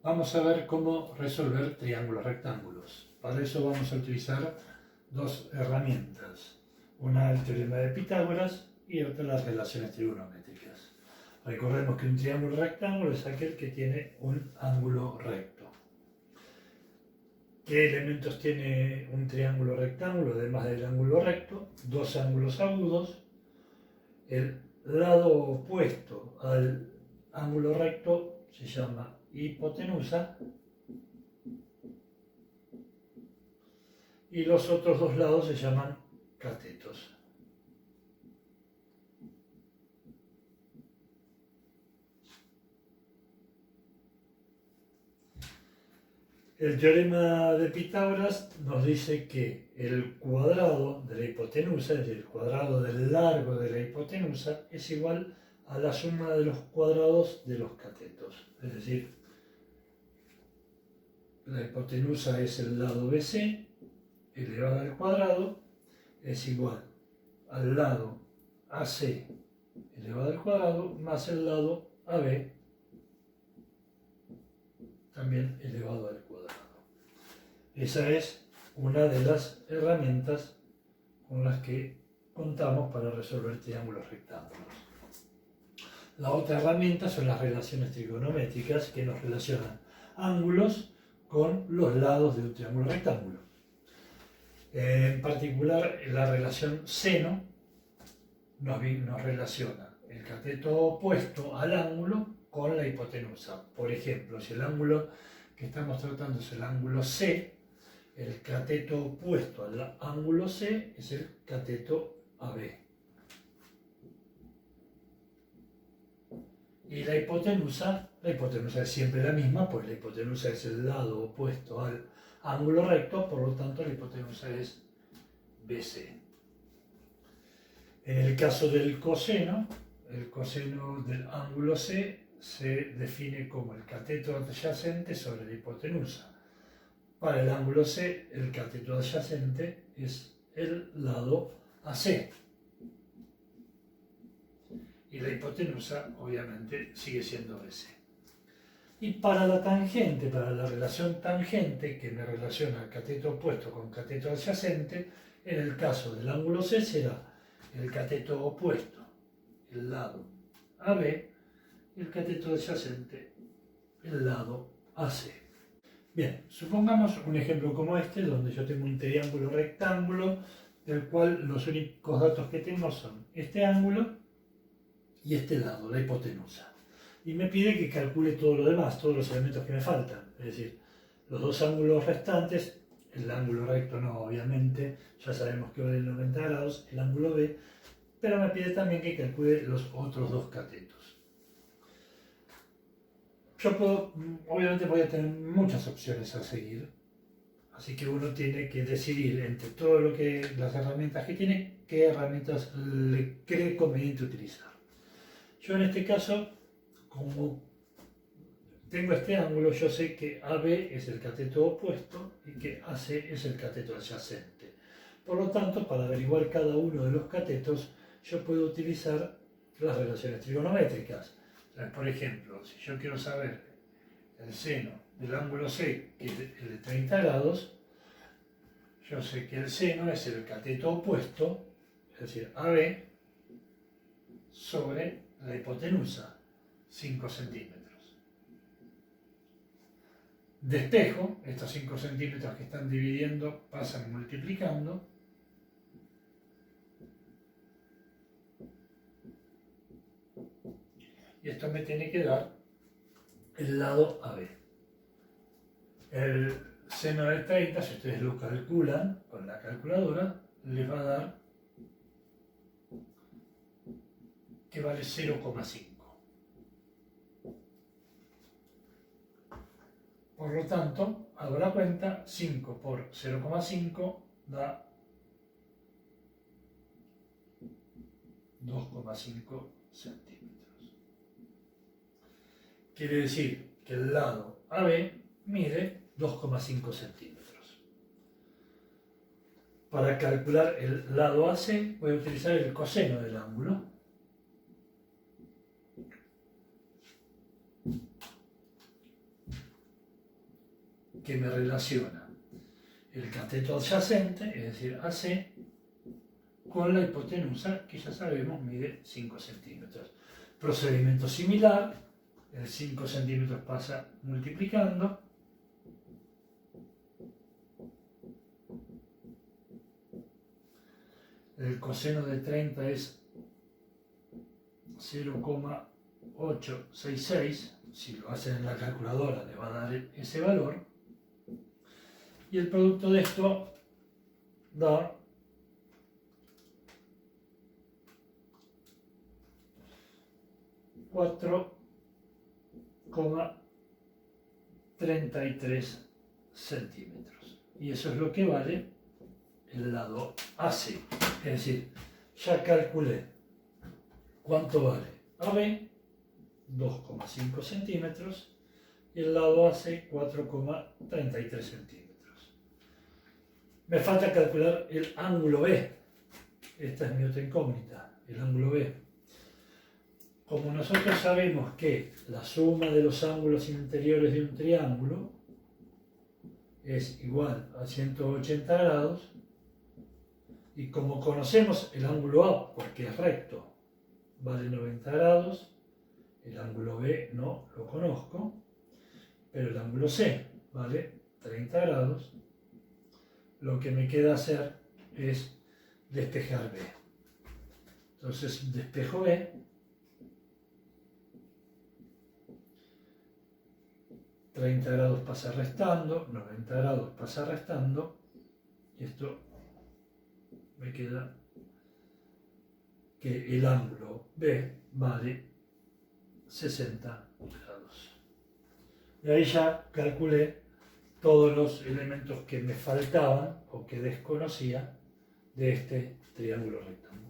Vamos a ver cómo resolver triángulos rectángulos. Para eso vamos a utilizar dos herramientas. Una el teorema de Pitágoras y otra las relaciones trigonométricas. Recordemos que un triángulo rectángulo es aquel que tiene un ángulo recto. ¿Qué elementos tiene un triángulo rectángulo además del ángulo recto? Dos ángulos agudos. El lado opuesto al ángulo recto se llama hipotenusa y los otros dos lados se llaman catetos. El teorema de Pitágoras nos dice que el cuadrado de la hipotenusa, es decir, el cuadrado del largo de la hipotenusa, es igual a la suma de los cuadrados de los catetos. Es decir, la hipotenusa es el lado BC elevado al cuadrado, es igual al lado AC elevado al cuadrado más el lado AB también elevado al cuadrado. Esa es una de las herramientas con las que contamos para resolver triángulos rectángulos. La otra herramienta son las relaciones trigonométricas que nos relacionan ángulos con los lados de un triángulo rectángulo. En particular, la relación seno nos relaciona el cateto opuesto al ángulo con la hipotenusa. Por ejemplo, si el ángulo que estamos tratando es el ángulo C, el cateto opuesto al ángulo C es el cateto AB. Y la hipotenusa es siempre la misma, pues la hipotenusa es el lado opuesto al ángulo recto, por lo tanto la hipotenusa es BC. En el caso del coseno, el coseno del ángulo C se define como el cateto adyacente sobre la hipotenusa. Para el ángulo C, el cateto adyacente es el lado AC. Y la hipotenusa, obviamente, sigue siendo BC. Y para la tangente, para la relación tangente, que me relaciona el cateto opuesto con cateto adyacente, en el caso del ángulo C será el cateto opuesto, el lado AB, y el cateto adyacente, el lado AC. Bien, supongamos un ejemplo como este, donde yo tengo un triángulo rectángulo, del cual los únicos datos que tengo son este ángulo y este lado, la hipotenusa. Y me pide que calcule todo lo demás, todos los elementos que me faltan. Es decir, los dos ángulos restantes, el ángulo recto no, obviamente, ya sabemos que vale 90 grados, el ángulo B, pero me pide también que calcule los otros dos catetos. Yo obviamente voy a tener muchas opciones a seguir, así que uno tiene que decidir entre todo lo que, las herramientas que tiene, qué herramientas le cree conveniente utilizar. Yo en este caso, como tengo este ángulo, yo sé que AB es el cateto opuesto y que AC es el cateto adyacente. Por lo tanto, para averiguar cada uno de los catetos, yo puedo utilizar las relaciones trigonométricas. Por ejemplo, si yo quiero saber el seno del ángulo C, que es el de 30 grados, yo sé que el seno es el cateto opuesto, es decir, AB, sobre la hipotenusa, 5 centímetros. Despejo, estos 5 centímetros que están dividiendo pasan multiplicando, y esto me tiene que dar el lado AB. El seno de 30, si ustedes lo calculan con la calculadora, les va a dar que vale 0,5. Por lo tanto, hago la cuenta, 5 por 0,5 da 2,5 centímetros. Quiere decir que el lado AB mide 2,5 centímetros. Para calcular el lado AC voy a utilizar el coseno del ángulo. que me relaciona el cateto adyacente, es decir, AC, con la hipotenusa, que ya sabemos mide 5 centímetros. Procedimiento similar, el 5 centímetros pasa multiplicando. El coseno de 30 es 0,866. Si lo hacen en la calculadora le va a dar ese valor. Y el producto de esto da 4,33 centímetros. Y eso es lo que vale el lado AC. Es decir, ya calculé cuánto vale AB, 2,5 centímetros, y el lado AC, 4,33 centímetros. Me falta calcular el ángulo B. Esta es mi otra incógnita, el ángulo B. Como nosotros sabemos que la suma de los ángulos interiores de un triángulo es igual a 180 grados, y como conocemos el ángulo A, porque es recto, vale 90 grados, el ángulo B no lo conozco, pero el ángulo C vale 30 grados, lo que me queda hacer es despejar B. Entonces despejo B, ...30 grados pasa restando, 90 grados pasa restando, y esto me queda que el ángulo B vale 60 grados. Y ahí ya calculé todos los elementos que me faltaban o que desconocía de este triángulo rectángulo.